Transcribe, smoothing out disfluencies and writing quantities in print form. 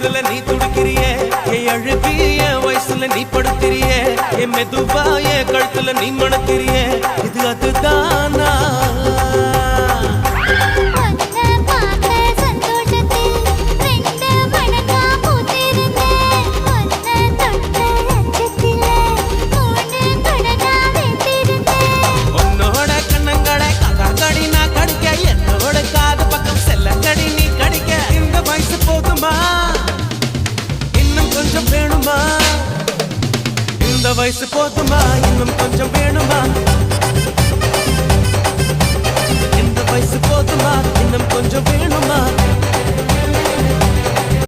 குளிரல நீ துடிக்கிறியே என் அழுகி என் வயசுல நீ படுத்திரியே என் மெதுவா என் கழுத்துல நீ மணக்கிறியே இது அதுதானா இந்த வயசு போதுமா இன்னும் கொஞ்சம் வேணுமா இந்த வயசு போதுமா இன்னும் கொஞ்சம் வேணுமா